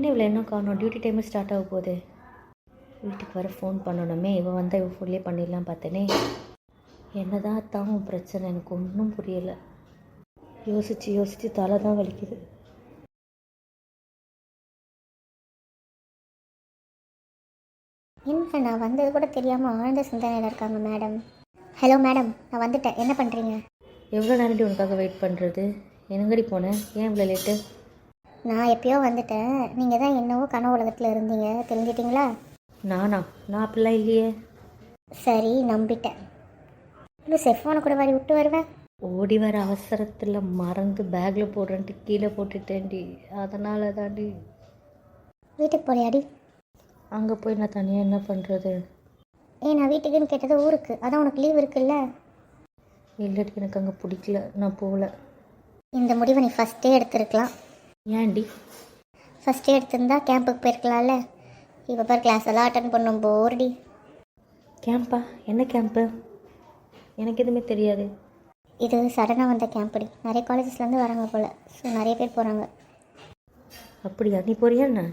இவ்வளோ என்ன காரணம்? டியூட்டி டைமு ஸ்டார்ட் ஆக போகுது. வீட்டுக்கு வர ஃபோன் பண்ணணுமே, இவன் வந்தால் இவன் ஃபோன்லேயே பண்ணிடலாம் பார்த்தேனே. என்னதான் தான் பிரச்சனை எனக்கு ஒன்றும் புரியலை. யோசித்து யோசித்து தலை தான் வலிக்குது. என்ன நான் வந்தது கூட தெரியாமல் ஆழ்ந்த சிந்தனையில் இருக்காங்க மேடம். ஹலோ மேடம், நான் வந்துட்டேன். என்ன பண்ணுறீங்க? எவ்வளோ நேரடி உனக்காக வெயிட் பண்ணுறது? என்னங்கடி போனேன், ஏன் இவ்வளோ லேட்டு? நான் எப்பயோ வந்துட்டேன். நீங்கள் தான் என்னவோ கனவு உலகத்தில் இருந்தீங்க, தெரிஞ்சிட்டிங்களா? நான் அப்படிலாம் இல்லையே. சரி, நம்பிட்டேன். இன்னும் செல்ஃபோனை கூட வாரி விட்டு வருவேன். ஓடி வர அவசரத்தில் மறந்து பேக்கில் போடுறேன்ட்டு கீழே போட்டுட்டேன்டி, அதனால தாண்டி. வீட்டுக்கு போறியாடி? அங்கே போய் நான் தனியாக என்ன பண்ணுறது? நான் வீட்டுக்குன்னு கேட்டது ஊருக்கு, அதான் உனக்கு லீவ் இருக்குல்ல. இல்லடி, எனக்கு அங்கே பிடிக்கல, நான் போகல. இந்த முடிவை நீ ஃபஸ்ட்டே எடுத்துருக்கலாம். ஏன்டி? ஃபஸ்ட்டே எடுத்திருந்தா கேம்புக்கு போயிருக்கலாம்ல. இப்போ பார் கிளாஸ் எல்லாம் அட்டன் பண்ணும் போர்டி. கேம்பா? என்ன கேம்ப்பு? எனக்கு எதுவுமே தெரியாது. இது சடனாக வந்த கேம்படி. நிறைய காலேஜஸ்லேருந்து வராங்க போல். ஸோ நிறைய பேர் போகிறாங்க. அப்படியா? நீ போறியா என்ன?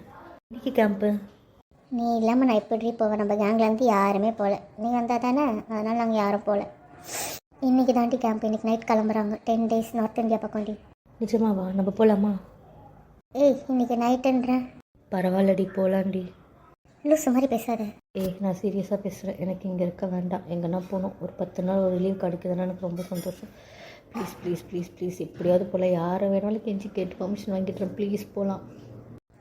இன்னைக்கு கேம்ப்பு? நீ இல்லாமல் நான் எப்படி போவேன்? நம்ம கேங்லேருந்து யாருமே போகல. நீ வந்தால் தானே, அதனால் நாங்கள் யாரும் போகல. இன்றைக்கி தாண்டி கேம்ப். இன்றைக்கி நைட் கிளம்புறாங்க. 10 days நார்த் இந்தியா பக்கம்டி. நிஜமாவா? நம்ம போகலாமா? இன்றைக்கி நைட்டுன்றேன். பரவாயில்லடி, போகலாண்டி. லூசு மாதிரி பேசாத. நான் சீரியஸாக பேசுகிறேன். எனக்கு இங்கே இருக்க வேண்டாம். எங்கன்னா போகணும். ஒரு 10 நாள் ஒரு லீவ் கிடைக்குதுன்னா எனக்கு ரொம்ப சந்தோஷம். ப்ளீஸ் ப்ளீஸ் ப்ளீஸ் ப்ளீஸ், எப்படியாவது போகலாம். யாரை வேணாலும் கெஞ்சி கேட்டு பர்மிஷன் வாங்கிட்டுறேன். ப்ளீஸ் போகலாம்.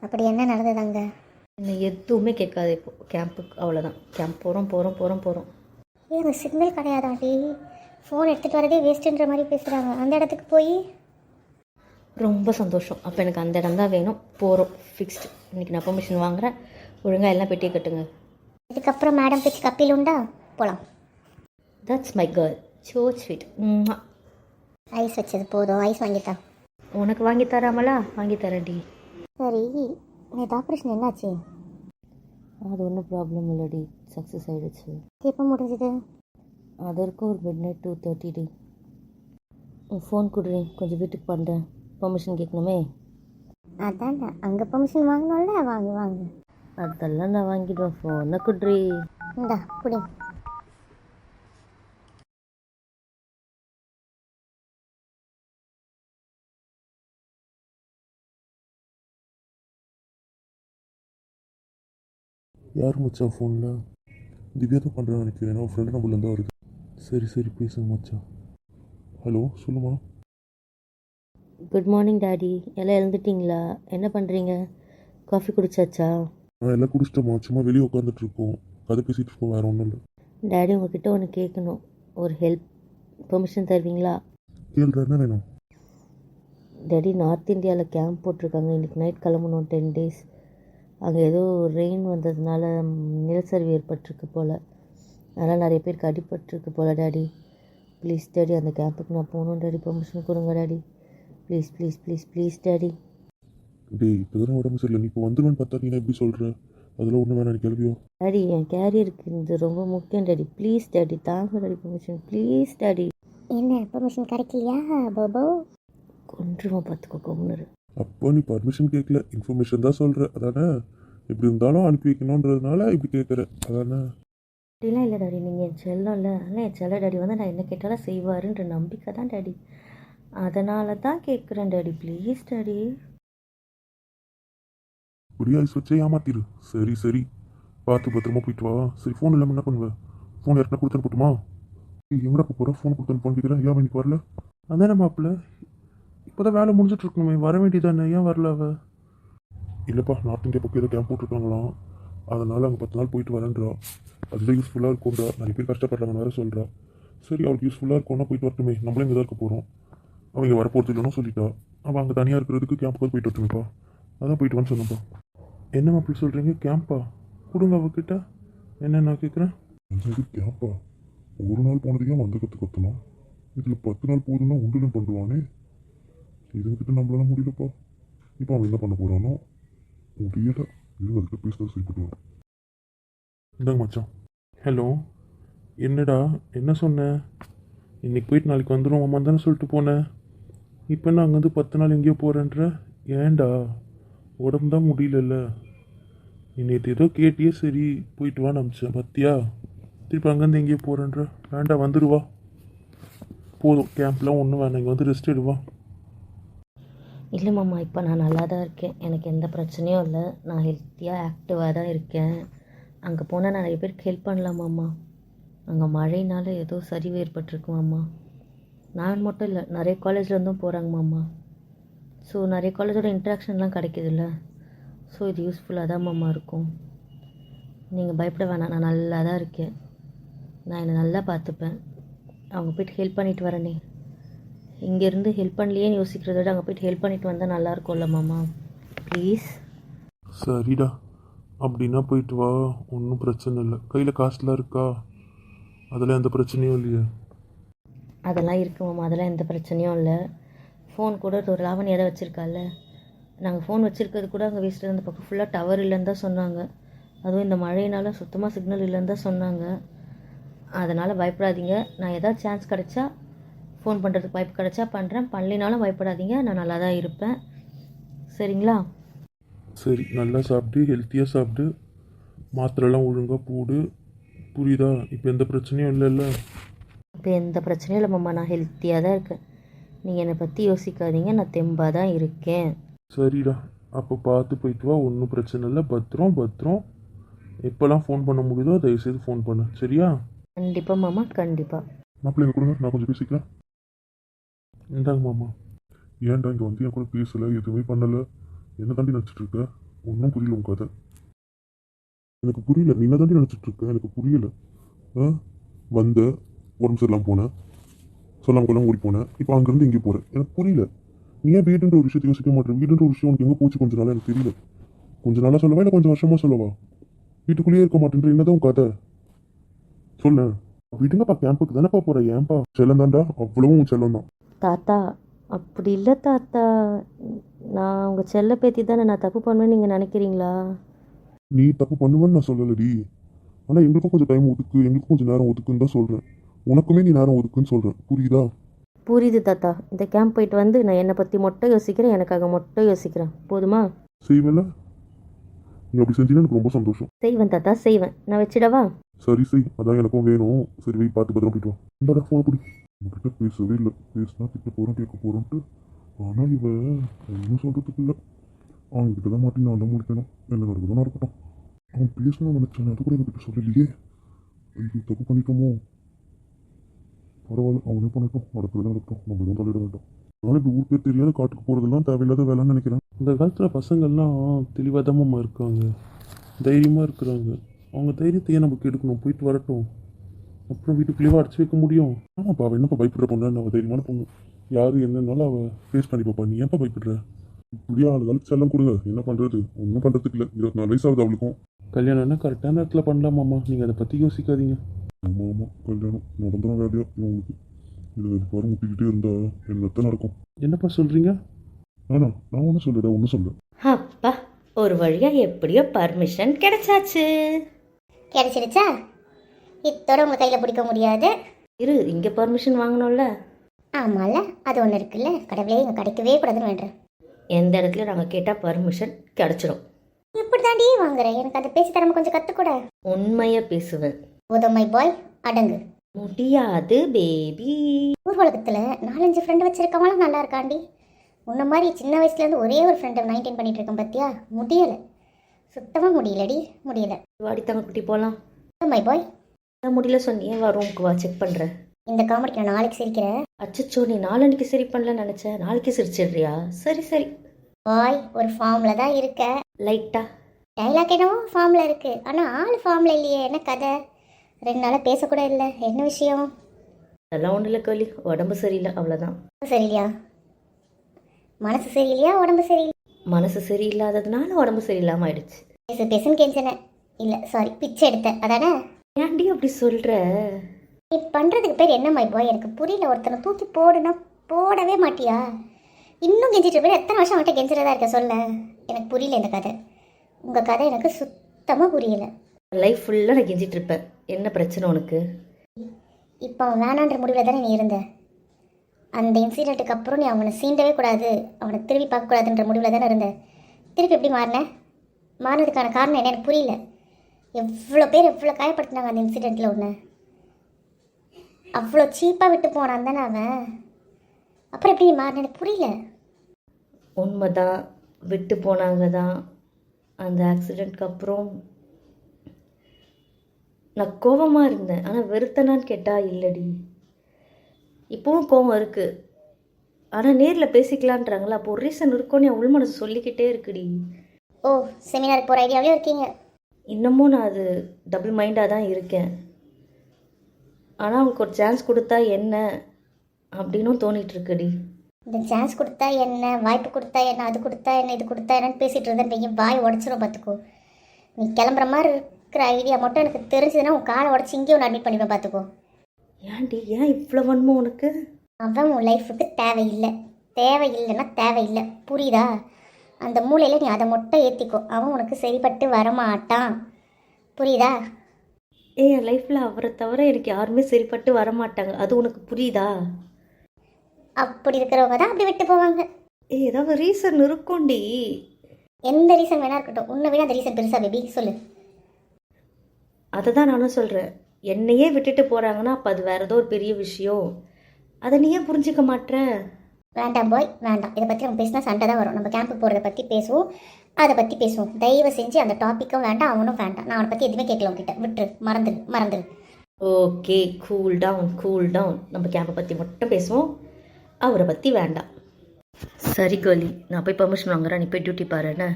அப்படி என்ன நடந்ததாங்க? என்னை எதுவுமே கேட்காது இப்போது. கேம்புக்கு அவ்வளோதான். கேம்ப் போகிறோம் போகிறோம் போகிறோம் போகிறோம். அங்கே சிக்னல் கிடையாதாண்டி? ஃபோன் எடுத்துகிட்டு வரதே வேஸ்ட்டுன்ற மாதிரி பேசுகிறாங்க. அந்த இடத்துக்கு போய் ரொம்ப சந்தோஷம். அப்போ எனக்கு அந்த இடம் தான் வேணும். போகிறோம், ஃபிக்ஸ்டு. இன்றைக்கி நான் பர்மிஷன் வாங்குகிறேன். ஒழுங்காக எல்லாம் பெட்டியை கட்டுங்க. இதுக்கப்புறம் மேடம் பேச்சு கப்பில் உண்டா? போகலாம். That's my girl. So sweet. Ice வச்சது போதும். ஐஸ் வாங்கித்தான். உனக்கு வாங்கி தராமலா? வாங்கி தரேன்டி. சரி, நேற்று ஆப்ரேஷன் என்னாச்சு? அது ஒன்றும் ப்ராப்ளம் இல்லைடி, சக்ஸஸ் ஆகிடுச்சு. எப்போ முடிஞ்சுது? அதற்கு ஒரு மிட்நைட் 2:30 ஃபோன் கொடுறி, கொஞ்சம் வீட்டுக்கு பண்ணுறேன். பர்மிஷன் கேட்கணுமே. அதான் அங்கே பர்மிஷன் வாங்கணும்ல. வாங்க வாங்க. அதெல்லாம் நான் வாங்கிடுவேன். ஃபோனை குட்ரி. இந்தா குடி. யார் மச்சான் ஃபோனில்? திவ்யா தான் பண்ணுறேன்னு நினைக்கிறேன். ஏன்னா ஃப்ரெண்டு நம்பர்லேருந்து வருது. சரி சரி, பேசுங்க மச்சான். ஹலோ, சொல்லுமா. Good morning daddy. எல்லாம் எழுந்துட்டிங்களா? என்ன பண்ணுறீங்க? காஃபி குடிச்சாச்சா? எல்லாம் குடிச்சிட்டோமா. சும்மா வெளியே உட்காந்துட்ருக்கோம், கதை பேசிகிட்டு இருக்கோம், வேறு ஒன்றும் இல்லை. டாடி, உங்ககிட்ட ஒன்று கேட்கணும். ஒரு ஹெல்ப். பர்மிஷன் தருவீங்களா? கேள்ற, என்ன வேணும்? டாடி, நார்த் இந்தியாவில் கேம்ப் போட்டிருக்காங்க. இன்றைக்கி நைட் கிளம்பணும். 10 days. அங்கே ஏதோ ரெயின் வந்ததுனால நிலச்சரிவு ஏற்பட்டிருக்கு போல். அதனால் நிறைய பேருக்கு அடிபட்டிருக்கு போல் டாடி. ப்ளீஸ் டாடி, அந்த கேம்புக்கு நான் போகணும் டாடி. பர்மிஷன் கொடுங்க daddy. Please please please please daddy. டேய், இப்போ தானே உடம்பு சரியில்லை. நீ இப்போ வந்துடுவேன்னு பார்த்தா நீ எப்படி சொல்கிற? அதெல்லாம் ஒன்றும் வேணாம், நீ கேள்வியோ. டாடி, என் கேரியருக்கு இது ரொம்ப முக்கியம் டாடி. ப்ளீஸ் டாடி, தாங்க டாடி பர்மிஷன். Please daddy. என்ன பர்மிஷன் கிடைக்கலையா பாபா? கொன்றுமா பார்த்துக்கோ, கொன்னுரு. அப்போ நீ பர்மிஷன் கேட்கல, இன்ஃபர்மேஷன் தான் சொல்கிற, அதானே? எப்படி இருந்தாலும் அனுப்பி வைக்கணுன்றதுனால இப்படி கேட்குற, அதானே? அப்படிலாம் இல்லை டாடி, நீங்கள் என் செல்லம் இல்லை. ஆனால் என் செல்ல டாடி வந்து நான் என்ன கேட்டாலும் செய்வாருன்ற நம்பிக்கை தான் டாடி. அதனால தான் கேட்குறேன் டாடி. Please daddy. இப்படியே ஐஸ் வச்சே ஏமாத்திரு. சரி சரி, பார்த்து பத்திரமா போயிட்டு வா. சரி, ஃபோன் இல்லாமல் என்ன பண்ணுவேன்? ஃபோன் யாருன்னா கொடுத்து அனுப்பட்டுமா? எங்கடா போகிறேன்? ஃபோன் கொடுத்து அனுப்பான்னு கேட்குறேன். ஏன் இன்னைக்கு வரல? அதானே மாப்பிள்ள, இப்போ தான் வேலை முடிஞ்சிட்டு இருக்கணுமே, வர வேண்டியதானே, ஏன் வரல அவ? இல்லைப்பா, நார்த் இந்தியா பக்கம் ஏதோ கேம்ப் போட்டிருக்காங்களாம், அதனால் அங்கே 10 நாள் போயிட்டு வரேன்றா. அதுதான் யூஸ்ஃபுல்லாக இருக்கும்ன்றா. நிறைய பேர் கஷ்டப்படுறாங்கன்னு வேறு சொல்கிறா. சரி, அவளுக்கு யூஸ்ஃபுல்லாக இருக்கும்னா போயிட்டு வரட்டுமே. நம்மளும் இங்கே தான் இருக்க போகிறோம். அவள் இங்கே வரப்போகிறது இல்லைன்னு சொல்லிட்டா. அவள் அங்கே தனியாக இருக்கிறதுக்கு கேம்புக்கு போயிட்டு வரட்டுமேப்பா. அதான் போயிட்டு வான்னு சொன்னப்பா. என்ன அப்படி சொல்கிறீங்க? கேம்பா? கொடுங்க அவகிட்ட. என்ன நான் கேட்குறேன். இது கேம்பா? ஒரு நாள் போனதுக்கே வந்து கற்றுக்கணும். இதில் 10 நாள் போதுன்னா ஒன்றும் பண்ணுவானே. இதுக்கிட்ட நம்மளால முடியலப்பா. இப்போ அவன் என்ன பண்ண போகிறானோ முடியல. இது அதுக்கு பேசுறது சரிப்பட்டு வரும். இந்தாங்க மச்சான். ஹலோ, என்னடா என்ன சொன்ன? இன்னைக்கு போயிட்டு நாளைக்கு வந்துடும் அம்மா தானே சொல்லிட்டு போனேன். இப்போ என்ன அங்கேருந்து 10 நாள் எங்கேயோ போகிறேன்ற? ஏன்டா? உடம்பு தான் முடியலல்ல. நீ நேற்று ஏதோ கேட்டியே, சரி போயிட்டு வான்னு அமிச்சேன் பார்த்தியா. திருப்பி அங்கேருந்து எங்கேயோ போகிறேன்ற. வேண்டாம், வந்துடுவா. போதும், கேம்ப்லாம் ஒன்றும் வேணாம், இங்கே வந்து ரெஸ்ட் எடுவா. இல்லை மாமா, இப்போ நான் நல்லா தான் இருக்கேன். எனக்கு எந்த பிரச்சனையும் இல்லை. நான் ஹெல்த்தியாக ஆக்டிவாக தான் இருக்கேன். அங்கே போனால் நான் நிறைய பேருக்கு ஹெல்ப் பண்ணலாம் மாமா. அங்கே மழையினால ஏதோ சரிவு ஏற்பட்டிருக்கு மாமா. நான் மட்டும் இல்லை, நிறைய காலேஜ்லேருந்தும் போகிறாங்க மாமா. ஸோ நிறைய காலேஜோட இன்ட்ராக்ஷன்லாம் கிடைக்குதுல்ல. ஸோ இது யூஸ்ஃபுல்லாக தான் மாமா இருக்கும். நீங்கள் பயப்பட வேணாம், நான் நல்லா தான் இருக்கேன். நான் என்னை நல்லா பார்த்துப்பேன். அவங்க போய்ட்டு ஹெல்ப் பண்ணிட்டு வரேனே. இங்கேருந்து ஹெல்ப் பண்ணலையேன்னு யோசிக்கிறத விட அங்கே போய்ட்டு ஹெல்ப் பண்ணிட்டு வந்தால் நல்லாயிருக்கும்ல மாமா. ப்ளீஸ். சரிடா, அப்படின்னா போயிட்டு வா, ஒன்றும் பிரச்சனை இல்லை. கையில் காசுலாம் இருக்கா? அதில் எந்த பிரச்சனையும் இல்லையே? அதெல்லாம் இருக்குது மாமா, அதெல்லாம் எந்த பிரச்சனையும் இல்லை. ஃபோன் கூட ஒரு லாவணியாக தான் வச்சுருக்கால. நாங்கள் ஃபோன் வச்சுருக்கிறது கூட அங்கே வேஸ்ட்டில் இருந்த பக்கம் ஃபுல்லாக டவர் இல்லைன்னு தான் சொன்னாங்க. அதுவும் இந்த மழையினால சுத்தமாக சிக்னல் இல்லைன்னு தான் சொன்னாங்க. அதனால் பயப்படாதீங்க. நான் ஏதாவது சான்ஸ் கிடச்சா ஃபோன் பண்ணுறதுக்கு வாய்ப்பு கிடச்சா பண்ணுறேன். பண்ணலினாலும் பயப்படாதீங்க, நான் நல்லா தான் இருப்பேன். சரிங்களா? சரி, நல்லா சாப்பிட்டு ஹெல்த்தியாக சாப்பிட்டு மாத்திரைலாம் ஒழுங்காக போடு. புரியுதா? இப்போ எந்த பிரச்சனையும் இல்லைல்ல? இப்போ எந்த பிரச்சனையும் இல்லை மாமா, நான் ஹெல்த்தியாக தான் இருக்கேன். நீங்கள் என்னை பற்றி யோசிக்காதீங்க, நான் தெம்பாக தான் இருக்கேன். சரிடா, அப்போ பார்த்து போயிட்டு வா, ஒன்றும் பிரச்சனை இல்லை. பத்திரம் பத்திரம். எப்போல்லாம் ஃபோன் பண்ண முடியுதோ தயவுசெய்து ஃபோன் பண்ணு, சரியா? கண்டிப்பாக மாமா, கண்டிப்பாக. மாப்பிள்ளை கொடுங்க, நான் கொஞ்சம் பேசிக்கிறேன். இந்தாங்க மாமா. ஏன்டா இங்கே வந்து என் கூட பேசலை, எதுவுமே பண்ணலை, என்ன தாண்டி நினச்சிட்டு இருக்க? ஒன்றும் புரியல உன் கதை. எனக்கு புரியல, நீ என்ன தாண்டி நினச்சிட்டு இருக்க? எனக்கு புரியல. வந்த உடம்பு சரியில்லாமல் போனேன், சொல்லாமல் கொள்ளாமல் ஓடி போனேன், இப்போ அங்கேருந்து இங்கே போகிறேன். எனக்கு புரியல. நீ ஏன் வீடுன்ற ஒரு விஷயத்தை யோசிக்க மாட்டேன்? வீடுன்ற ஒரு விஷயம் உனக்கு எங்கே போச்சு கொஞ்ச நாளாக எனக்கு தெரியல. கொஞ்ச நாளாக சொல்லவா இல்லை கொஞ்சம் வருஷமாக சொல்லவா? வீட்டுக்குள்ளேயே இருக்க மாட்டேன்ற என்னதான் உன் கதை? சொல்ல. விடுங்கப்பா, கேம்புக்கு தானேப்பா போகிறேன். ஏன்பா செல்லம் தான்டா, அவ்வளவும் உன் செல்லம் தான். தாத்தா, அப்படி இல்லை தாத்தா. நான் உங்கள் செல்ல பேத்தி தானே, நான் தப்பு பண்ணுவேன்னு நீங்கள் நினைக்கிறீங்களா? நீ தப்பு பண்ணுவேன்னு நான் சொல்லலடி. ஆனால் எங்களுக்கும் கொஞ்சம் டைம் ஒதுக்கு, எங்களுக்கும் கொஞ்சம் நேரம் ஒதுக்குன்னு தான் சொல்கிறேன். உனக்குமே நீ நேரம் ஒதுக்குன்னு சொல்கிறேன், புரியுதா? புரியுது தாத்தா. இந்த கேம்ப் போயிட்டு வந்து நான் என்னை பற்றி மட்டும் யோசிக்கிறேன், எனக்காக மட்டும் யோசிக்கிறேன். போதுமா? செய்வேல? நீ அப்படி செஞ்சீங்கன்னா எனக்கு ரொம்ப சந்தோஷம். செய்வேன் தாத்தா, செய்வேன். நான் வச்சிடவா? சரி செய், அதான் எனக்கும் வேணும். சரி வை, பார்த்து பத்திரம் போயிட்டு வா. இந்தாடா ஃபோனை பிடி. உங்ககிட்ட பேசவே இல்லை, பேசினா திட்ட போகிறோம் கேட்க போகிறோன்ட்டு. ஆனால் இவ ஒன்றும் சொல்கிறதுக்கு இல்லை. அவங்ககிட்ட தான் மாட்டி நான் தான் முடிக்கணும். என்ன நடக்குதோ நடக்கட்டும். அவன் பேசணும்னு நினச்சேன், அது கூட என்கிட்ட சொல்லலையே. ஐயோ, தப்பு பண்ணிட்டோமோ? பரவாயில்ல, அவனே பண்ணட்டும், நடக்கிறது நடக்கட்டும், நம்ம எதுவும் தலையிட வேண்டாம். அதனால் இப்படி ஊர் பேர் தெரியாத காட்டுக்கு போகிறதெல்லாம் தேவையில்லாத வேலைன்னு நினைக்கிறேன். இந்த காலத்தில் பசங்கள்லாம் தெளிவாதமாக இருக்காங்க, தைரியமாக இருக்கிறாங்க. அவங்க தைரியத்தை ஏன் நமக்கு எடுக்கணும்? போயிட்டு வரட்டும், அப்புறம் வீட்டுக்குள்ளேயே அடைச்சி வைக்க முடியும்? ஆமாப்பா, அவள் என்னப்பா பயப்படுற பொண்ணு? அவள் தைரியமான பொண்ணு. யார் என்னன்னாலும் அவள் ஃபேஸ் பண்ணி பார்ப்பா. நீ ஏன்ப்பா பயப்படுற? இப்படியா ஆளுகளுக்கு செல்லம் கொடுங்க, என்ன பண்ணுறது? ஒன்றும் பண்ணுறதுக்கு இல்லை. 24 வயசாகுது அவளுக்கும். கல்யாணம்னா கரெக்டான நேரத்தில் பண்ணலாமாம்மா, நீங்கள் அதை பற்றி யோசிக்காதீங்க. ஆமாம் ஆமாம், கல்யாணம் நடந்துடும் வேலையா உங்களுக்கு? இது பாரு, முட்டிக்கிட்டே இருந்தா என்னத்தான் நடக்கும்? என்னப்பா சொல்கிறீங்க? நான் ஒன்றும் சொல்லடா, ஒன்றும் சொல்ல. அப்பா, ஒரு வழியாக எப்படியோ பர்மிஷன் கிடைச்சாச்சு. கிடைச்சிருச்சா? இத்தோட உங்கள் கையில் பிடிக்க முடியாது. இரு, இங்கே பர்மிஷன் வாங்கணும்ல. ஆமாம்ல, அது ஒன்று இருக்குல்ல. கடவுளே, இங்கே கிடைக்கவே கூடாதுன்னு வேண்டேன். எந்த இடத்துல நாங்கள் கேட்டால் பர்மிஷன் கிடச்சிடும். இப்படி தாண்டி வாங்குறேன். எனக்கு அதை பேசி தரமா கொஞ்சம் கற்றுக்கூட. உண்மையாக பேசுவேன். உதமை பாய், அடங்கு. முடியாது பேபி. ஊர் உலகத்தில் 4-5 ஃப்ரெண்டு வச்சிருக்கவங்களும் நல்லா இருக்காண்டி. உன்ன மாதிரி சின்ன வயசுலேருந்து ஒரே ஒரு ஃப்ரெண்டை மெயின்டைன் பண்ணிட்டு இருக்கேன் பார்த்தியா? முடியலை, சுத்தமாக முடியலடி, முடியலை. வாடி தங்க குட்டி போகலாம். உதமை பாய். முடியல சொன்னியே, வா ரூமுக்கு வா, செக் பண்ணுறேன். இந்த காமெடிக்கு நான் நாளைக்கு சிரிக்கிறேன். அச்சச்சோ, நீ நாளன்னைக்கு சரி பண்ணலன்னு நினச்சேன். நாளைக்கு சிரிச்சிடுறியா? சரி சரி. பாய், ஒரு ஃபார்மில் தான் இருக்க. லைட்டா டைலாக் என்னவோ ஃபார்மில் இருக்குது, ஆனால் ஆள் ஃபார்மில் இல்லையே. என்ன கதை? 2 நாளாக பேசக்கூட இல்லை. என்ன விஷயம்? அதெல்லாம் ஒன்றும் இல்லை கலி, உடம்பு சரியில்லை, அவ்வளோதான். சரியில்லையா? மனசு சரியில்லையா, உடம்பு சரியில்லை? மனசு சரியில்லாததுனால உடம்பு சரியில்லாமல் ஆயிடுச்சு. பேசுன்னு கெஞ்சனேன். இல்லை சாரி, பிச்சை எடுத்தேன், அதானே? ஏன்டி அப்படி சொல்கிற? நீ பண்ணுறதுக்கு பேர் என்ன மை பாய்? எனக்கு புரியல. ஒருத்தனை தூக்கி போடுனா போடவே மாட்டியா? இன்னும் கெஞ்சிட்டு இருப்பேன். எத்தனை வருஷம் அவன்கிட்ட கெஞ்சிறதா இருக்க சொல்ல? எனக்கு புரியல இந்த கதை. உங்கள் கதை எனக்கு சுத்தமாக புரியலை. லைஃப் ஃபுல்லாக நான் கெஞ்சிட்டு இருப்பேன். என்ன பிரச்சனை உனக்கு? இப்போ அவன் வேணான்ற முடிவில் தானே நீ இருந்த. அந்த இன்சிடெண்ட்டுக்கு அப்புறம் நீ அவனை சீண்டவே கூடாது, அவனை திரும்பி பார்க்கக்கூடாதுன்ற முடிவில் தானே இருந்த. திருப்பி எப்படி மாறினேன்? மாறினதுக்கான காரணம் என்ன எனக்கு புரியல. எவ்வளோ பேர் எவ்வளோ காயப்படுத்தினாங்க அந்த இன்சிடெண்ட்டில் ஒன்று. அவ்வளோ சீப்பாக விட்டு போனான் தானே அவன். அப்புறம் எப்படி மாறின எனக்கு புரியல. உண்மைதான், விட்டு போனாங்க தான். அந்த ஆக்சிடெண்ட்க்கு அப்புறம் நான் கோபமாக இருந்தேன். ஆனால் வெறுத்தனான்னு கேட்டால் இல்லடி. இப்போவும் கோபம் இருக்குது. ஆனால் நேரில் பேசிக்கலான்றாங்களா, அப்போ ஒரு ரீசன் இருக்கும்னு என் உள் மனசு சொல்லிக்கிட்டே இருக்குடி. ஓ, செமினாருக்கு போகிற ஐடியாவிலே இருக்கீங்க? இன்னமும் நான் அது டபுள் மைண்டாக தான் இருக்கேன். ஆனால் அவங்களுக்கு ஒரு சான்ஸ் கொடுத்தா என்ன அப்படின்னும் தோணிகிட்டு இருக்குடி. இந்த சான்ஸ் கொடுத்தா என்ன, வாய்ப்பு கொடுத்தா என்ன, அது கொடுத்தா என்ன, இது கொடுத்தா என்னன்னு பேசிகிட்டு இருந்தேன். வாய் உடச்சிரும் பார்த்துக்கோ. நீ கிளம்புற மாதிரி இருக்கிற ஐடியா மட்டும் எனக்கு தெரிஞ்சதுன்னா உன் காலை உடச்சி இங்கேயும் ஒன்று அட்மிட் பண்ணிப்பேன் பார்த்துக்கோ. ஏன்டி, ஏன் இவ்வளோ வன்மோ உனக்கு? அவன் உன் லைஃபுக்கு தேவையில்லை. தேவையில்லைன்னா தேவையில்லை, புரியுதா? அந்த மூலையில் நீ அதை மட்டும் ஏற்றிக்கோ. அவன் உனக்கு சரிப்பட்டு வரமாட்டான், புரியுதா? என் லைஃப்பில் அவரை தவிர எனக்கு யாருமே சரிப்பட்டு வரமாட்டாங்க, அது உனக்கு புரியுதா? அப்படி இருக்கிறவங்க தான் அப்படி விட்டு போவாங்க. ஏதாவது ரீசன் இருக்கும்டி. எந்த ரீசன் வேணா இருக்கட்டும், உன்னை விட அந்த ரீசன் பெருசா பேபி, சொல்லு. அதை தான் நானும் சொல்கிறேன். என்னையே விட்டுட்டு போகிறாங்கன்னா அப்போ அது வேறு ஏதோ ஒரு பெரிய விஷயம். அதை நீ ஏன் புரிஞ்சிக்க மாட்டேற? வேண்டாம் பாய், வேண்டாம். இதை பற்றி நம்ம பேசினா சண்டை தான் வரும். நம்ம கேம்புக்கு போகிறத பற்றி பேசுவோம், அதை பற்றி பேசுவோம். தயவு செஞ்சு அந்த டாப்பிக்கும் வேண்டாம், அவனும் வேண்டாம். நான் அவனை பற்றி எதுவுமே கேட்கல உங்ககிட்ட. விட்டுரு, மறந்துடு மறந்துடு. Okay, cool down cool down. நம்ம கேம்பை பற்றி மட்டும் பேசுவோம், அவரை பற்றி வேண்டாம். சரி கோலி, நான் போய் பெர்மிஷன் வாங்குறேன், நீ போய் டியூட்டி பாரு என்ன.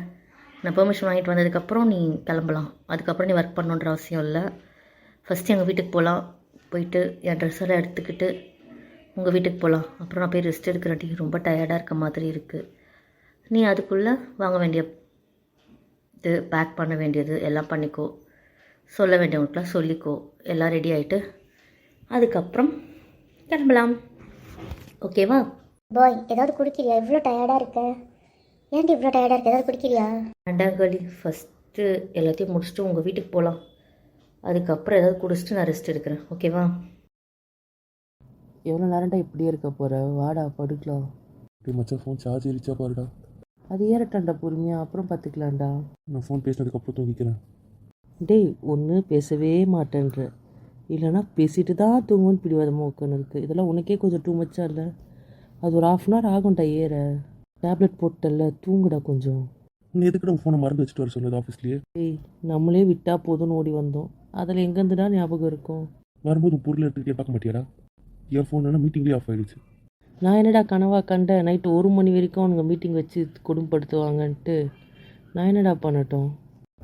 நான் பெர்மிஷன் வாங்கிட்டு வந்ததுக்கப்புறம் நீ கிளம்பலாம். அதுக்கப்புறம் நீ ஒர்க் பண்ணணுன்ற அவசியம் இல்லை. ஃபஸ்ட்டு எங்கள் வீட்டுக்கு போகலாம். போயிட்டு என் ட்ரெஸ் எல்லாம் எடுத்துக்கிட்டு உங்கள் வீட்டுக்கு போகலாம். அப்புறம் நான் போய் ரெஸ்ட் எடுக்கிறேன்டி, ரொம்ப டயர்டாக இருக்க மாதிரி இருக்குது. நீ அதுக்குள்ளே வாங்க வேண்டியது, பேக் பண்ண வேண்டியது எல்லாம் பண்ணிக்கோ. சொல்ல வேண்டியவங்களுக்குலாம் சொல்லிக்கோ. எல்லாம் ரெடி ஆகிட்டு அதுக்கப்புறம் கிளம்பலாம். ஓகேவா? பாய், ஏதாவது குடிக்கிறியா? இவ்வளோ டயர்டாக இருக்க. ஏன்டி இவ்வளோ டயர்டாக இருக்க? ஏதாவது குடிக்கிறியா? வேண்டாம் கோலி, ஃபஸ்ட்டு எல்லாத்தையும் முடிச்சுட்டு உங்கள் வீட்டுக்கு போகலாம். அதுக்கப்புறம் ஏதாவது குடிச்சிட்டு நான் ரெஸ்ட் எடுக்கிறேன். ஓகேவா? எவ்வளோ நேரம்டா இப்படியே இருக்க போகிற? வாடா படுக்கலாம். டேய் மச்சான், ஃபோன் சார்ஜ் ஏறிச்சா பாருடா. அது ஏறட்டான்டா பொறுமையாக, அப்புறம் பார்த்துக்கலாம்டா. நான் ஃபோன் பேசினதுக்கப்புறம் தூங்கிக்கிறேன். டேய், ஒன்று பேசவே மாட்டேன்ற, இல்லைனா பேசிட்டு தான் தூங்குன்னு பிடிவாதமாக உட்காந்து இருக்குது. இதெல்லாம் உனக்கே கொஞ்சம் டூ மச்சா இல்லை? அது ஒரு 1/2 hour ஆகும்டா ஏற. டேப்லெட் போட்டல, தூங்குடா கொஞ்சம். நீ எதுக்கு நம்ம ஃபோனை மறந்து வச்சுட்டு வர சொன்னது ஆஃபீஸ்லேயே? டேய், நம்மளே விட்டால் போதும்னு ஓடி வந்தோம். அதில் எங்கேருந்துடா ஞாபகம் இருக்கும்? வரும்போது உன் பொருள் எடுத்துக்கிட்டே பார்க்க மாட்டியாடா? என் ஃபோன் என்ன மீட்டிங்லேயே ஆஃப் ஆகிடுச்சு. நான் என்னடா கனவா கண்டேன் நைட்டு 1 மணி வரைக்கும் அவனுங்க மீட்டிங் வச்சு கொடுமைப்படுத்துவாங்கன்ட்டு? நான் என்னடா பண்ணட்டும்?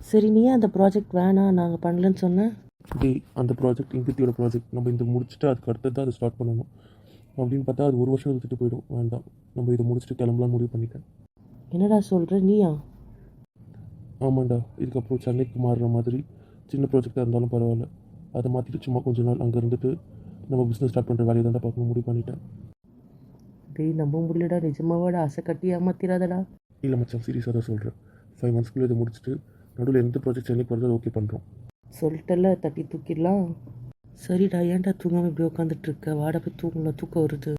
சரி, நீ ஏன் அந்த ப்ராஜெக்ட் வேணாம் நாங்கள் பண்ணலன்னு சொன்னேன்? டேய், அந்த ப்ராஜெக்ட் இங்கித்தியோட ப்ராஜெக்ட். நம்ம இந்த முடிச்சுட்டு அதுக்கு அடுத்தது தான் அதை ஸ்டார்ட் பண்ணணும். அப்படின்னு பார்த்தா அது 1 வருஷம் எடுத்துகிட்டு போயிடும். வேண்டாம், நம்ம இதை முடிச்சுட்டு கிளம்பலாம் முடிவு பண்ணிட்டேன். என்னடா சொல்கிற நீயா? ஆமாண்டா, இதுக்கப்புறம் சென்னைக்கு மாறுற மாதிரி சின்ன ப்ராஜெக்டாக இருந்தாலும் பரவாயில்ல, அதை மாற்றிட்டு சும்மா கொஞ்ச நாள் அங்கே இருந்துட்டு நம்ம பிஸ்னஸ் ஸ்டார்ட் பண்ணுற வேலையை தான்டா பார்க்கணும் முடிவு பண்ணிட்டேன். டேய், நம்ப முடியலடா, நிஜமாவாடா? ஆசை கட்டி ஏமாத்திராதடா. இல்லை மச்சான், சீரியஸாக தான் சொல்கிறேன். 5 monthsக்குள்ளே இதை முடிச்சுட்டு நடுவில் எந்த ப்ராஜெக்ட் சென்னைக்கு வரது ஓகே பண்ணுறோம். சொல்லிட்டல, தட்டி தூக்கிடலாம். சரிடா, ஏன்டா தூங்காமல் இப்படி உட்காந்துட்ருக்க? வாடா போய் தூங்கலாம், தூக்கம் வருது.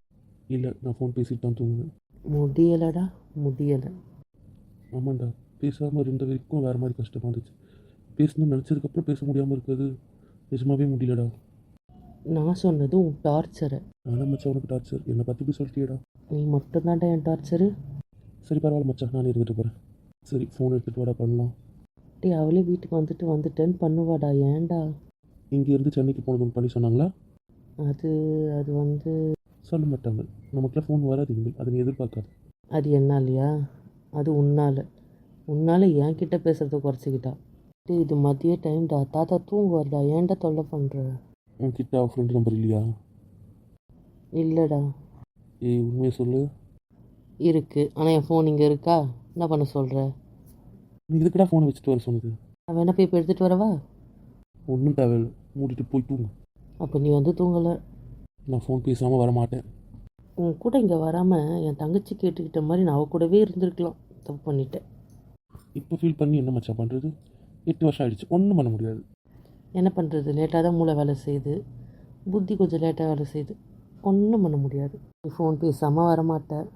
இல்லை, நான் ஃபோன் பேசிட்டு தான் தூங்குவேன். முடியலடா, முடியலை. ஆமாண்டா, பேசாமல் இருந்த வரைக்கும் வேறு மாதிரி கஷ்டமாக இருந்துச்சு. பேசணும்னு நினச்சதுக்கப்புறம் பேச முடியாமல் இருக்கிறது நிஜமாவே முடியலடா. நான் சொன்னது உன் டார்ச்சரை. ஆனால் மச்சான், உனக்கு டார்ச்சர் என்னை பற்றி போய் சொல்லிட்டியடா. நீ மட்டும்தான்டா என் டார்ச்சரு. சரி பரவாயில்ல மச்சான், நான் இருந்துட்டு போகிறேன். சரி, ஃபோன் எடுத்துகிட்டு வாடா பண்ணலாம். டேய், அவளே வீட்டுக்கு வந்துட்டேன்னு பண்ணுவாடா, ஏன்டா? இங்கேருந்து சென்னைக்கு போனதுன்னு பண்ணி சொன்னாங்களா? அது வந்து சொல்ல மாட்டாங்க. நமக்குலாம் ஃபோன் வராது இனிமேல், அதை நீ எதிர்பார்க்காது. அது என்னாலையா? அது உன்னால் என்கிட்ட பேசுகிறத குறைச்சிக்கிட்டா. டேய், இது மதிய டைம்டா, தாத்தா தூங்குவார்டா, ஏன்டா தொல்லை பண்ணுற? உன்கிட்ட அவள் ஃப்ரெண்டு நம்பர் இல்லையா? இல்லைடா. ஏய், உண்மையை சொல்லு. இருக்குது, ஆனால் என் ஃபோன் இங்கே இருக்கா? என்ன பண்ண சொல்கிற? நீ எதுக்குடா ஃபோனை வச்சுட்டு வர சொன்னது? நான் வேணா போய் இப்போ எடுத்துகிட்டு வரவா? ஒன்றும் தேவையில்லை, மூடிட்டு போய் தூங்கு. அப்போ நீ வந்து தூங்கலை. நான் ஃபோன் பேசாமல் வர மாட்டேன். உன் கூட இங்கே வராமல் என் தங்கச்சி கேட்டுக்கிட்ட மாதிரி நான் அவள் கூடவே இருந்திருக்கலாம். தப்பு பண்ணிட்டேன். இப்போ ஃபீல் பண்ணி என்ன மச்சான் பண்ணுறது? 8 வருஷம் ஆகிடுச்சு, ஒன்றும் பண்ண முடியாது. என்ன பண்ணுறது? லேட்டாக தான் மூளை வேலை செய்யுது, புத்தி கொஞ்சம் லேட்டாக வேலை செய்யுது. ஒன்றும் பண்ண முடியாது. நீ ஃபோன் பேசாமல் வரமாட்டேன்.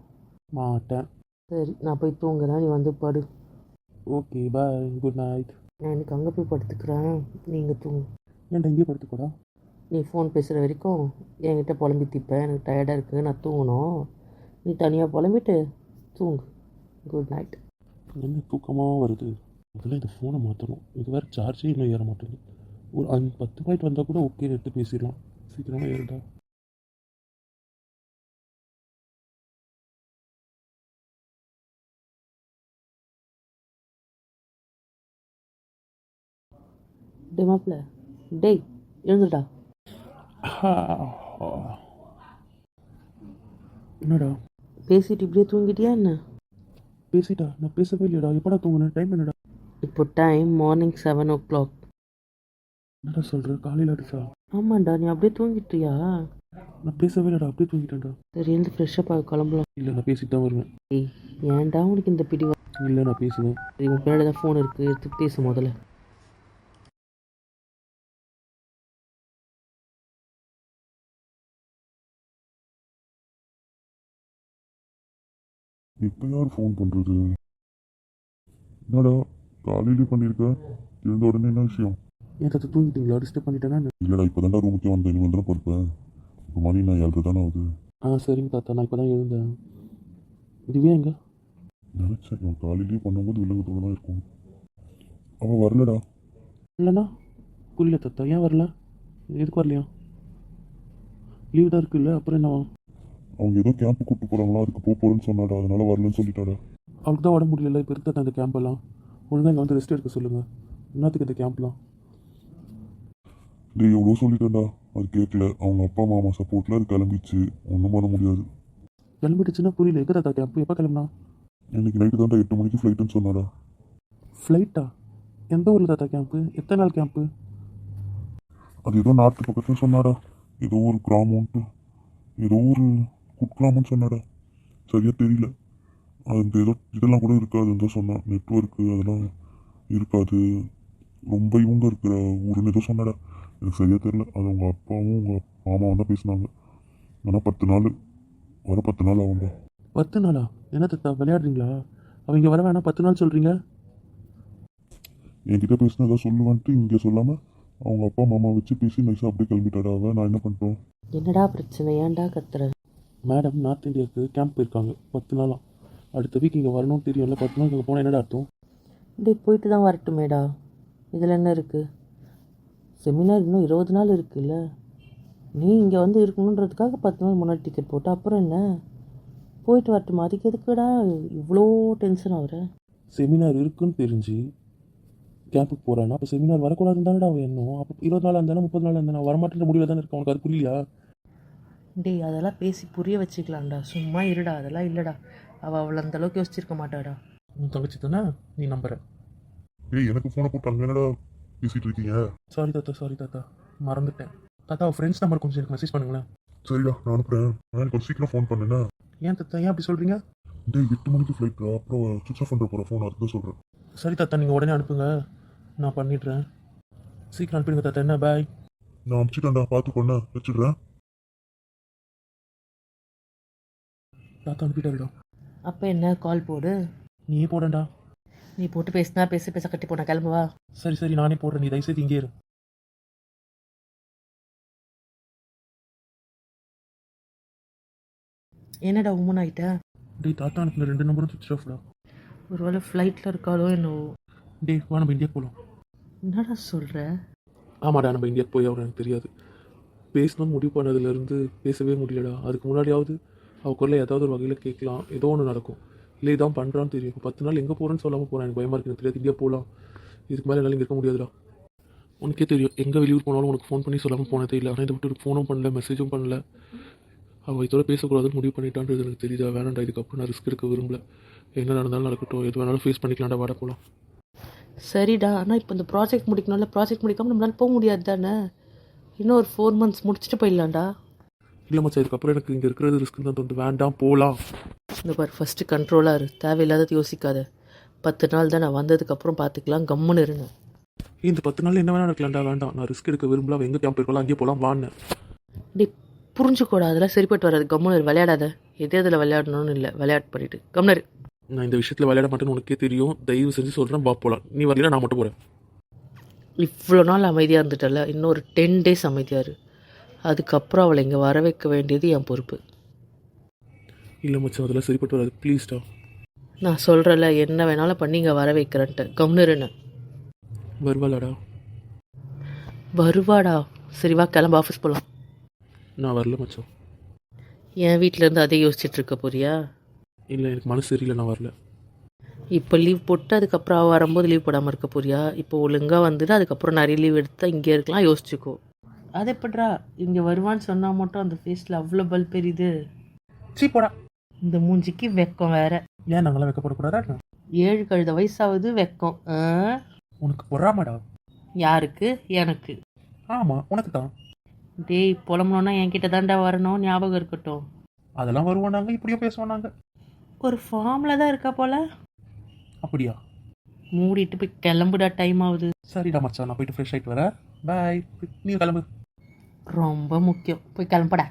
மாட்டேன். சரி, நான் போய் தூங்குறேன், நீ வந்து படு. Okay bye, good night. நான் எனக்கு அங்கே போய் படுத்துக்கிறேன், நீங்கள் தூங்கு. ஏன்டா இங்கே படுத்துக்கூடா? நீ ஃபோன் பேசுகிற வரைக்கும் என்கிட்ட புலம்பி திப்பேன், எனக்கு டயர்டாக இருக்குது, நான் தூங்கணும். நீ தனியாக புலம்பிட்டு தூங்கு. Good night. என்ன தூக்கமாக வருது? முதல்ல இந்த ஃபோனை மாற்றணும். இது வேறு சார்ஜே இன்னும் ஏற மாட்டேங்குது. ஒரு 10 பாயிண்ட் வந்தால் கூட ஓகே எடுத்து பேசிடலாம். சீக்கிரமாக ஏறுடா. டே மாப்பிள்ள, டேய் எழுந்துடா. என்னடா பேசிட்டு இப்படியே தூங்கிட்டியா என்ன? பேசிட்டா? நான் பேசவே இல்லையடா. எப்படா தூங்குனேன்? டைம் என்னடா? இப்போ டைம் மார்னிங் 7 o'clock. என்னடா சொல்கிற? காலையில் அடிச்சா? ஆமாண்டா, நீ அப்படியே தூங்கிட்டியா? நான் பேசவே இல்லைடா, அப்படியே தூங்கிட்டேன்டா. சரி, எழுந்து ஃப்ரெஷ்ஷப் ஆக கிளம்பலாம். இல்லை, நான் பேசிட்டு தான் வருவேன். ஏய், ஏன்டா உனக்கு இந்த பிடி? இல்லை, நான் பேசுவேன். சரி, உன் பின்னாடி தான் ஃபோன் இருக்குது, எடுத்து பேசு முதல்ல. இப்போ யார் ஃபோன் பண்ணுறது? என்னடா காலையிலே பண்ணியிருக்க? எழுந்த உடனே என்ன விஷயம்? ஏன் தத்து தூங்கிட்டீங்களா? டிஸ்டர்ப் பண்ணிட்டேன்னா? இல்லைடா, இப்போ தான்டா ரூமுக்கே வந்தேன். இனிமேல் தான் படுப்பேன். இப்போ மணி நான் 7:30 தானே ஆகுது. சரிங்க தாத்தா, நான் இப்போ தான் எழுந்தேன். இதுவே எங்க நினச்சேன், நான் காலையிலேயே பண்ணும்போது விலங்குத்தோடு தான் இருக்கும். அவன் வரலடா. இல்லைண்ணா, புரியல தாத்தா. ஏன் வரல? எதுக்கு வரலையா? லீவ் தான் இருக்குல்ல, அப்புறம் என்னவா? அவங்க ஏதோ கேம்ப் கூப்பிட்டு போகிறாங்களா, அதுக்கு போகிறேன்னு சொன்னாடா. அதனால வரலன்னு சொல்லிட்டாடா. அவளுக்கு தான் உடம்பு முடியல. இப்போ இருக்க அந்த கேம்பெல்லாம் ஒழுங்காக இங்கே வந்து ரெஸ்ட் எடுக்க சொல்லுங்கள். என்னத்துக்கு இந்த கேம்ப்லாம்? டேய், எவ்வளோ சொல்லிட்டேன்டா, அது கேட்கல. அவங்க அப்பா மாமா சப்போர்ட்டில் அது கிளம்பிச்சு. ஒன்றும் பண்ண முடியாது. கிளம்பிடுச்சுன்னா புரியல. எங்கே தாத்தா கேம்ப்? எப்போ கிளம்புனா? இன்னைக்கு நைட்டு தான்டா 8 மணிக்கு ஃப்ளைட்டுன்னு சொன்னாடா. ஃப்ளைட்டா? எந்த ஊரில் தாத்தா கேம்ப்பு? எத்தனை நாள் கேம்ப்பு? அது ஏதோ நாட்டு பக்கத்துன்னு சொன்னாடா. ஏதோ ஒரு கிராமம்ன்ட்டு, ஏதோ ஒரு குக்கிராமம்னு சொன்னாடா. சரியாக தெரியல. அது ஏதோ இதெல்லாம் கூட இருக்காதுன்னு தான் சொன்னான். நெட்ஒர்க்கு அதெல்லாம் இருக்காது, ரொம்ப இவங்க இருக்கிற ஊருன்னு ஏதோ சொன்னாடா. எனக்கு சரியாக தெரியல. அது உங்கள் அப்பாவும் உங்கள் மாமாவும் தான் பேசினாங்க. ஆனால் 10 நாள், வர 10 நாள் ஆகுங்க. 10 நாளா? என்ன தத்தா விளையாடுறீங்களா? அவங்க வர வேணாம் 10 நாள் சொல்கிறீங்க? என்கிட்ட பேசினா ஏதாவது சொல்லுவான்ட்டு இங்கே சொல்லாமல் அவங்க அப்பா மாமா வச்சு பேசி நைஸாக அப்படியே கிளம்பிட்டாடா. அவன் நான் என்ன பண்ணிட்டோம்? என்னடா பிரச்சனை? ஏன்டா கத்துற? மேடம் நார்த் இந்தியாவுக்கு கேம்ப் போயிருக்காங்க 10 நாளாக. அடுத்த வீக் இங்கே வரணும்னு தெரியும்ல. 10 நாள் இங்கே போனால் என்னடா அர்த்தம்? டேய், போயிட்டு தான் வரட்டுமேடா. இதில் என்ன இருக்குது? செமினார் இன்னும் 20 நாள் இருக்குல்ல. நீ இங்கே வந்து இருக்கணுன்றதுக்காக 10 நாள் முன்னாடி டிக்கெட் போட்டு அப்புறம் என்ன? போயிட்டு வரட்டுமா? அதுக்கு எதுக்குடா இவ்வளோ டென்ஷன் ஆகுற? செமினார் இருக்குன்னு தெரிஞ்சு கேம்புக்கு போகிறான்னா அப்போ செமினார் வரக்கூடாதுன்னு தானடா அவன் எண்ணம். அப்போ 20 நாள் இருந்தாலும் 30 நாள் இருந்தாலும் வரமாட்டேன்ற முடிவில் தானே இருக்கான். உனக்கு அது புரியலையா? டேய், அதெல்லாம் பேசி புரிய வச்சுக்கலாம்டா. சும்மா இருடா. அதெல்லாம் இல்லைடா. அவள் அந்த அளவுக்கு யோசிச்சிருக்க மாட்டாடா. உன் தங்கச்சி தானே, நீ நம்புற. ஏய், எனக்கு ஃபோனை போட்டு அங்கே என்னடா பேசிகிட்டு இருக்கீங்க? சாரி தாத்தா, சாரி தாத்தா, மறந்துட்டேன். தாத்தா, ஃப்ரெண்ட்ஸ் நம்பர் கொஞ்சம் எனக்கு மெசேஜ் பண்ணுங்களேன். சரிடா, நான் அனுப்புகிறேன். நான் கொஞ்சம் சீக்கிரம் ஃபோன் பண்ணுண்ணா. ஏன் தாத்தா, ஏன் அப்படி சொல்கிறீங்க? டேய், 8 மணிக்கு ஃப்ளைட்டா, அப்புறம் சுவிச் ஆஃப் பண்ணுற போகிற ஃபோன், அதுதான் சொல்கிறேன். சரி தாத்தா, நீங்கள் உடனே அனுப்புங்க, நான் பண்ணிடுறேன். சீக்கிரம் அனுப்பிடுங்க தாத்தா. என்ன பாய்? நான் அனுப்பிச்சிட்டேன்டா, பார்த்து பண்ண வச்சுடுறேன். தாத்தா அனுப்பிட்டாருடா. அப்போ என்ன? கால் போடு. நீயே போடண்டா. நீ போட்டு பேசினா பேச பேச கட்டி போன கிளம்புவா. சரி சரி, நானே போடுறேன். நீ தயவுசெய்து இங்கே இரு. என்னடா உமன் ஆகிட்ட? டேய், தாத்தா அனுப்பின 2 நம்பரும் சுவிச் ஆஃப்டா. ஒரு வேளை ஃப்ளைட்டில் இருக்காளோ என்னவோ. டேய், வா நம்ம இந்தியா போகலாம். என்னடா சொல்கிற? ஆமாடா, நம்ம இந்தியாவுக்கு போய் அவரை எனக்கு தெரியாது. பேசணும்னு முடிவு பண்ணதுலேருந்து பேசவே முடியலடா. அதுக்கு முன்னாடியாவது அவள் குரலை ஏதாவது ஒரு வகையில் கேட்கலாம், ஏதோ ஒன்று நடக்கும். இல்லை இதான் பண்ணுறான்னு தெரியும். 10 நாள் எங்கே போகிறேன்னு சொல்லாமல் போகிறேன். எனக்கு பயமாக இருக்குது. எனக்கு தெரியாது. இந்தியா போகலாம். இதுக்கு மேலே என்னால் இங்கே இருக்க முடியாதுடா. உனக்கே தெரியும், எங்கே வெளியூர் போனாலும் உனக்கு ஃபோன் பண்ணி சொல்லாமல் போனதே இல்லை. ஆனால் இதை விட்டு ஃபோனும் பண்ணல, மெசேஜும் பண்ணல. அவள் இதோட பேசக்கூடாதுன்னு முடிவு பண்ணிட்டான்றது எனக்கு தெரியுதா? வேணாண்டா, இதுக்கப்புறம் நான் ரிஸ்க் எடுக்க விரும்பல. என்ன நடந்தாலும் நடக்கட்டும், எது வேணாலும் ஃபேஸ் பண்ணிக்கலாம்டா. வாட போகலாம். சரிடா, ஆனால் இப்போ இந்த ப்ராஜெக்ட் முடிக்கணும்ல. ப்ராஜெக்ட் முடிக்காமல் நம்மளால போக முடியாது தானே. இன்னும் ஒரு 4 months முடிச்சுட்டு போயிடலாம்டா. இல்லை மச்சா, இதுக்கப்புறம் எனக்கு இங்கே இருக்கிறது ரிஸ்க்கு தான் தோணுது. வேண்டாம், போகலாம். இந்த பாரு, ஃபஸ்ட்டு கண்ட்ரோலாக இரு. தேவையில்லாதது யோசிக்காத. 10 நாள் தான், நான் வந்ததுக்கப்புறம் பார்த்துக்கலாம். கம்முன்னு இருங்க. இந்த 10 நாள் என்ன வேணா நடக்கலாம்டா. வேண்டாம், நான் ரிஸ்க் எடுக்க விரும்பல. அவள் எங்கே கேம்ப் இருக்கலாம், அங்கேயே போகலாம். வான்னு டே, புரிஞ்சுக்கூட. அதெல்லாம் சரிப்பட்டு வராது. கம்முன்னு விளையாடாத. எது அதில் விளையாடணும்னு இல்லை, விளையாட்டு பண்ணிட்டு கம்முன்னு. நான் இந்த விஷயத்தில் விளையாட மாட்டேன்னு உனக்கே தெரியும். தயவு செஞ்சு சொல்கிறேன், வா போகலாம். நீ வரல, நான் மட்டும் போகிறேன். இவ்வளோ நாள் அமைதியாக இருந்துட்டல, இன்னொரு 10 days அமைதியாக இரு. அதுக்கப்புறம் அவளை இங்கே வர வைக்க வேண்டியது என் பொறுப்பு. இல்லை மச்சான், அதெல்லாம் சரிப்பட்டு வராது, ப்ளீஸ்டா. நான் சொல்கிறல, என்ன வேணாலும் பண்ணி இங்கே வர வைக்கிறேன்ட்டு கம்னுருன்னு. வருவாளாடா? வருவாடா. சரி வா கிளம்ப, ஆஃபீஸ் போகலாம். நான் வரல மச்சான். என் வீட்டிலேருந்து அதே யோசிச்சுட்டு இருக்க போறியா? இல்லை, எனக்கு மனசு சரியில்லை, நான் வரல. இப்போ லீவ் போட்டு அதுக்கப்புறம் அவள் வரும்போது லீவ் போடாமல் இருக்க போறியா? இப்போ ஒழுங்காக வந்துட்டு அதுக்கப்புறம் நிறைய லீவ் எடுத்தா இங்கே இருக்கலாம், யோசிச்சுக்கோ. அது எப்படிரா இங்கே வருவான்னு சொன்னால் மட்டும் அந்த ஃபேஸில் அவ்வளோ பல்ப் எரியுது? சீ போடா. இந்த மூஞ்சிக்கு வெக்கம் வேற. ஏன் நாங்களாம் வைக்கப்படக்கூடாதா? 7 கழுத வயசாவது வெக்கம். உனக்கு பொறாமடா. யாருக்கு? எனக்கு. ஆமாம், உனக்கு தான். டேய், புலம்பணுன்னா என்கிட்ட தாண்டா வரணும், ஞாபகம் இருக்கட்டும். அதெல்லாம் வருவோம் நாங்கள், இப்படியோ பேசுவோம் நாங்கள். ஒரு ஃபார்மில் தான் இருக்கா போல. அப்படியா? மூடிட்டு போய் கிளம்புடா, டைம் ஆகுது. சரிடா மச்சான், நான் போயிட்டு ஃப்ரெஷ் ஆகிட்டு வரேன். பாய். நீ கிளம்பு. ரொம்ப முக்கியம், போய் கிளம்புடா.